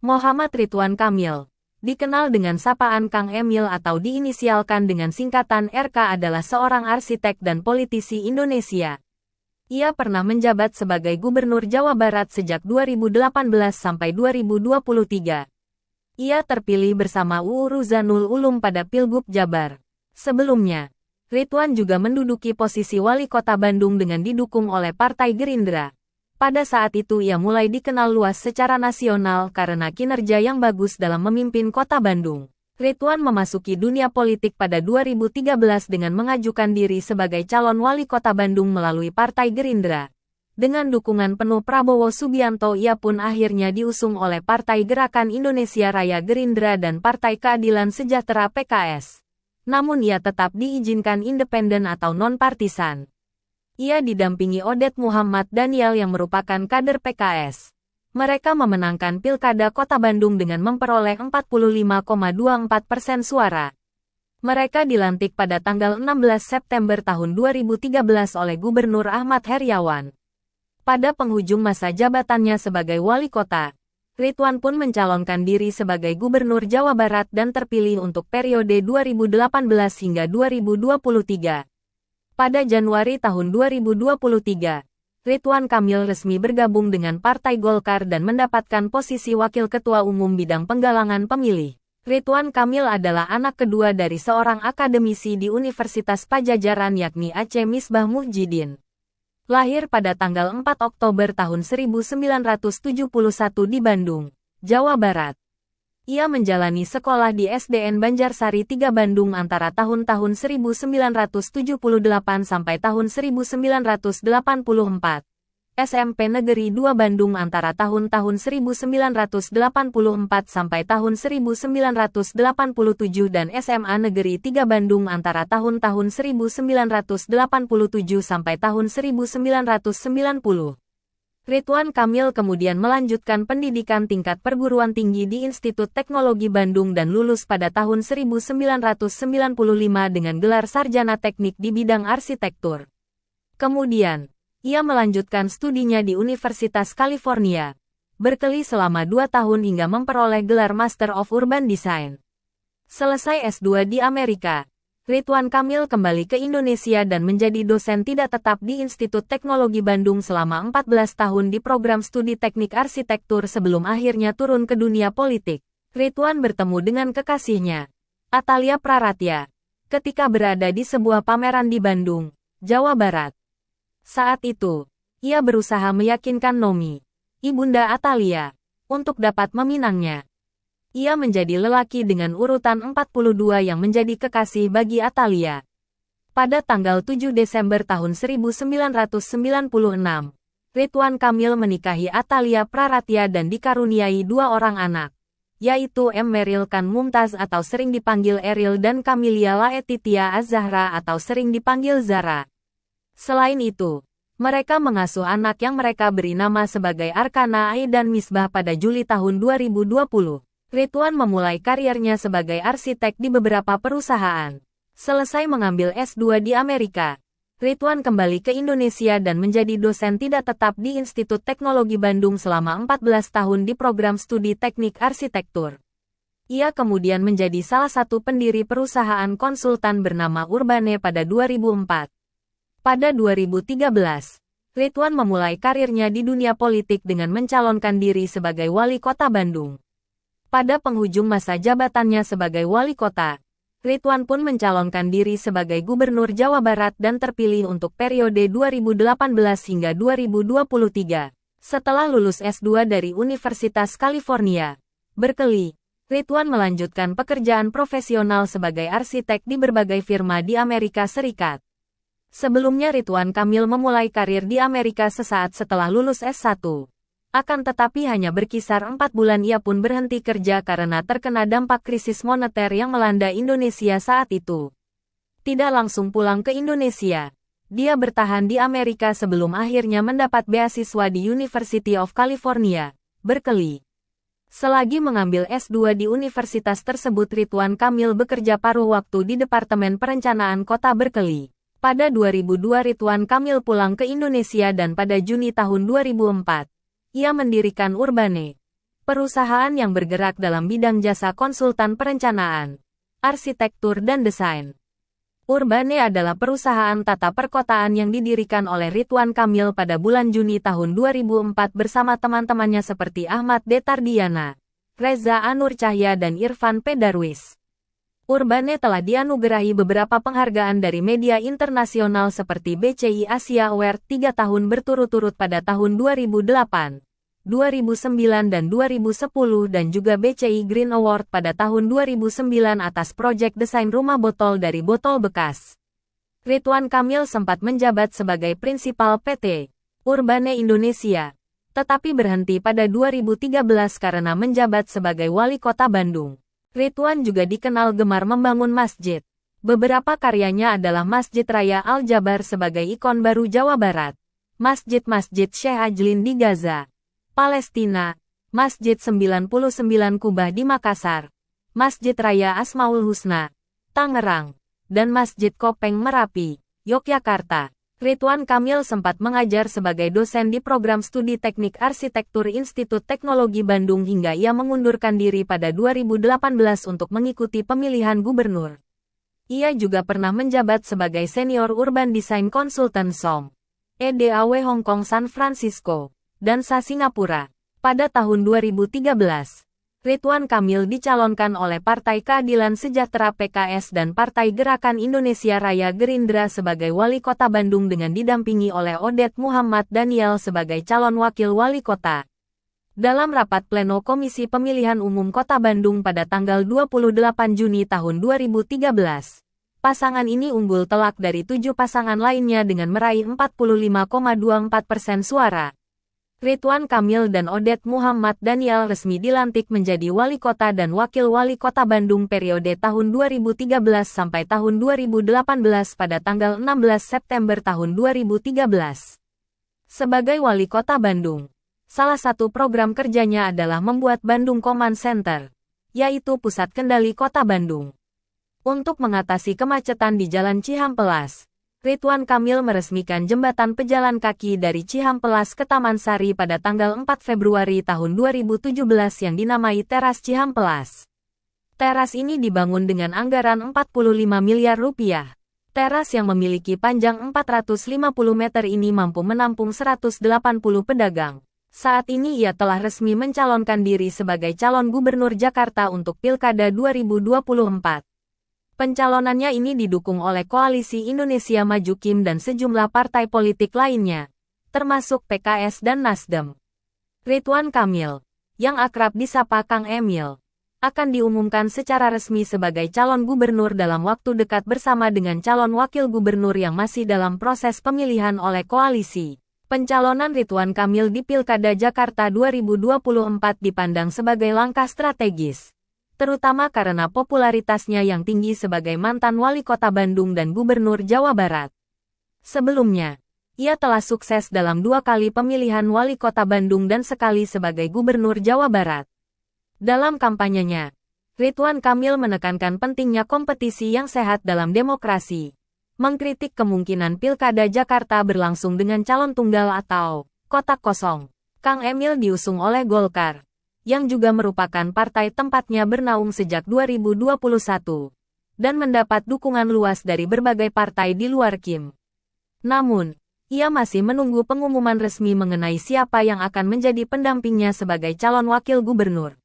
Muhammad Ridwan Kamil, dikenal dengan sapaan Kang Emil atau diinisialkan dengan singkatan RK, adalah seorang arsitek dan politisi Indonesia. Ia pernah menjabat sebagai Gubernur Jawa Barat sejak 2018 sampai 2023. Ia terpilih bersama UU Ruzanul Ulum pada Pilgub Jabar. Sebelumnya, Ridwan juga menduduki posisi Wali Kota Bandung dengan didukung oleh Partai Gerindra. Pada saat itu ia mulai dikenal luas secara nasional karena kinerja yang bagus dalam memimpin Kota Bandung. Ridwan memasuki dunia politik pada 2013 dengan mengajukan diri sebagai calon wali kota Bandung melalui Partai Gerindra. Dengan dukungan penuh Prabowo Subianto, ia pun akhirnya diusung oleh Partai Gerakan Indonesia Raya Gerindra dan Partai Keadilan Sejahtera PKS. Namun ia tetap diizinkan independen atau non-partisan. Ia didampingi Odet Muhammad Daniel yang merupakan kader PKS. Mereka memenangkan Pilkada Kota Bandung dengan memperoleh 45,24% suara. Mereka dilantik pada tanggal 16 September tahun 2013 oleh Gubernur Ahmad Heriawan. Pada penghujung masa jabatannya sebagai wali kota, Ridwan pun mencalonkan diri sebagai Gubernur Jawa Barat dan terpilih untuk periode 2018 hingga 2023. Pada Januari tahun 2023, Ridwan Kamil resmi bergabung dengan Partai Golkar dan mendapatkan posisi Wakil Ketua Umum Bidang Penggalangan Pemilih. Ridwan Kamil adalah anak kedua dari seorang akademisi di Universitas Pajajaran yakni Aceh Misbah Muhyiddin. Lahir pada tanggal 4 Oktober tahun 1971 di Bandung, Jawa Barat. Ia menjalani sekolah di SDN Banjarsari 3 Bandung antara tahun-tahun 1978 sampai tahun 1984. SMP Negeri 2 Bandung antara tahun-tahun 1984 sampai tahun 1987 dan SMA Negeri 3 Bandung antara tahun-tahun 1987 sampai tahun 1990. Ridwan Kamil kemudian melanjutkan pendidikan tingkat perguruan tinggi di Institut Teknologi Bandung dan lulus pada tahun 1995 dengan gelar sarjana teknik di bidang arsitektur. Kemudian, ia melanjutkan studinya di Universitas California, Berkeley selama 2 tahun hingga memperoleh gelar Master of Urban Design. Selesai S2 di Amerika, Ridwan Kamil kembali ke Indonesia dan menjadi dosen tidak tetap di Institut Teknologi Bandung selama 14 tahun di program studi teknik arsitektur sebelum akhirnya turun ke dunia politik. Ridwan bertemu dengan kekasihnya, Atalia Praratya, ketika berada di sebuah pameran di Bandung, Jawa Barat. Saat itu, ia berusaha meyakinkan Nomi, ibunda Atalia, untuk dapat meminangnya. Ia menjadi lelaki dengan urutan 42 yang menjadi kekasih bagi Atalia. Pada tanggal 7 Desember tahun 1996, Ridwan Kamil menikahi Atalia Praratya dan dikaruniai 2 orang anak, yaitu M. Meryl Khan Mumtaz atau sering dipanggil Eril dan Kamilia Laetitia Az-Zahra atau sering dipanggil Zara. Selain itu, mereka mengasuh anak yang mereka beri nama sebagai Arkana Ai dan Misbah pada Juli tahun 2020. Ridwan memulai karirnya sebagai arsitek di beberapa perusahaan. Selesai mengambil S2 di Amerika, Ridwan kembali ke Indonesia dan menjadi dosen tidak tetap di Institut Teknologi Bandung selama 14 tahun di program studi teknik arsitektur. Ia kemudian menjadi salah satu pendiri perusahaan konsultan bernama Urbane pada 2004. Pada 2013, Ridwan memulai karirnya di dunia politik dengan mencalonkan diri sebagai wali kota Bandung. Pada penghujung masa jabatannya sebagai wali kota, Ridwan pun mencalonkan diri sebagai Gubernur Jawa Barat dan terpilih untuk periode 2018 hingga 2023. Setelah lulus S2 dari Universitas California, Berkeley, Ridwan melanjutkan pekerjaan profesional sebagai arsitek di berbagai firma di Amerika Serikat. Sebelumnya Ridwan Kamil memulai karir di Amerika sesaat setelah lulus S1. Akan tetapi hanya berkisar 4 bulan ia pun berhenti kerja karena terkena dampak krisis moneter yang melanda Indonesia saat itu. Tidak langsung pulang ke Indonesia, dia bertahan di Amerika sebelum akhirnya mendapat beasiswa di University of California, Berkeley. Selagi mengambil S2 di universitas tersebut, Ridwan Kamil bekerja paruh waktu di Departemen Perencanaan Kota Berkeley. Pada 2002 Ridwan Kamil pulang ke Indonesia dan pada Juni tahun 2004, ia mendirikan Urbane, perusahaan yang bergerak dalam bidang jasa konsultan perencanaan, arsitektur dan desain. Urbane adalah perusahaan tata perkotaan yang didirikan oleh Ridwan Kamil pada bulan Juni tahun 2004 bersama teman-temannya seperti Ahmad Detardiana, Reza Anur Cahya dan Irfan P. Darwis. Urbane telah dianugerahi beberapa penghargaan dari media internasional seperti BCI Asia Award 3 tahun berturut-turut pada tahun 2008, 2009 dan 2010 dan juga BCI Green Award pada tahun 2009 atas proyek desain rumah botol dari botol bekas. Ridwan Kamil sempat menjabat sebagai prinsipal PT Urbane Indonesia, tetapi berhenti pada 2013 karena menjabat sebagai wali kota Bandung. Ridwan juga dikenal gemar membangun masjid. Beberapa karyanya adalah Masjid Raya Al-Jabar sebagai ikon baru Jawa Barat, Masjid-Masjid Syekh Ajlin di Gaza, Palestina, Masjid 99 Kubah di Makassar, Masjid Raya Asmaul Husna, Tangerang, dan Masjid Kopeng Merapi, Yogyakarta. Ridwan Kamil sempat mengajar sebagai dosen di program studi teknik arsitektur Institut Teknologi Bandung hingga ia mengundurkan diri pada 2018 untuk mengikuti pemilihan gubernur. Ia juga pernah menjabat sebagai senior urban design consultant SOM, EDAW Hong Kong San Francisco, dan SA Singapura. Pada tahun 2013, Ridwan Kamil dicalonkan oleh Partai Keadilan Sejahtera PKS dan Partai Gerakan Indonesia Raya Gerindra sebagai wali kota Bandung dengan didampingi oleh Odet Muhammad Daniel sebagai calon wakil wali kota. Dalam rapat pleno Komisi Pemilihan Umum Kota Bandung pada tanggal 28 Juni tahun 2013, pasangan ini unggul telak dari 7 pasangan lainnya dengan meraih 45,24% suara. Ridwan Kamil dan Odet Muhammad Daniel resmi dilantik menjadi wali kota dan wakil wali kota Bandung periode tahun 2013 sampai tahun 2018 pada tanggal 16 September tahun 2013. Sebagai wali kota Bandung, salah satu program kerjanya adalah membuat Bandung Command Center, yaitu pusat kendali kota Bandung. Untuk mengatasi kemacetan di Jalan Cihampelas, Ridwan Kamil meresmikan jembatan pejalan kaki dari Cihampelas ke Taman Sari pada tanggal 4 Februari tahun 2017 yang dinamai Teras Cihampelas. Teras ini dibangun dengan anggaran 45 miliar rupiah. Teras yang memiliki panjang 450 meter ini mampu menampung 180 pedagang. Saat ini ia telah resmi mencalonkan diri sebagai calon gubernur Jakarta untuk Pilkada 2024. Pencalonannya ini didukung oleh Koalisi Indonesia Maju KIM dan sejumlah partai politik lainnya, termasuk PKS dan Nasdem. Ridwan Kamil, yang akrab disapa Kang Emil, akan diumumkan secara resmi sebagai calon gubernur dalam waktu dekat bersama dengan calon wakil gubernur yang masih dalam proses pemilihan oleh koalisi. Pencalonan Ridwan Kamil di Pilkada Jakarta 2024 dipandang sebagai langkah strategis, terutama karena popularitasnya yang tinggi sebagai mantan wali kota Bandung dan gubernur Jawa Barat. Sebelumnya, ia telah sukses dalam 2 kali pemilihan wali kota Bandung dan sekali sebagai gubernur Jawa Barat. Dalam kampanyenya, Ridwan Kamil menekankan pentingnya kompetisi yang sehat dalam demokrasi, mengkritik kemungkinan Pilkada Jakarta berlangsung dengan calon tunggal atau kotak kosong. Kang Emil diusung oleh Golkar, yang juga merupakan partai tempatnya bernaung sejak 2021, dan mendapat dukungan luas dari berbagai partai di luar KIM. Namun, ia masih menunggu pengumuman resmi mengenai siapa yang akan menjadi pendampingnya sebagai calon wakil gubernur.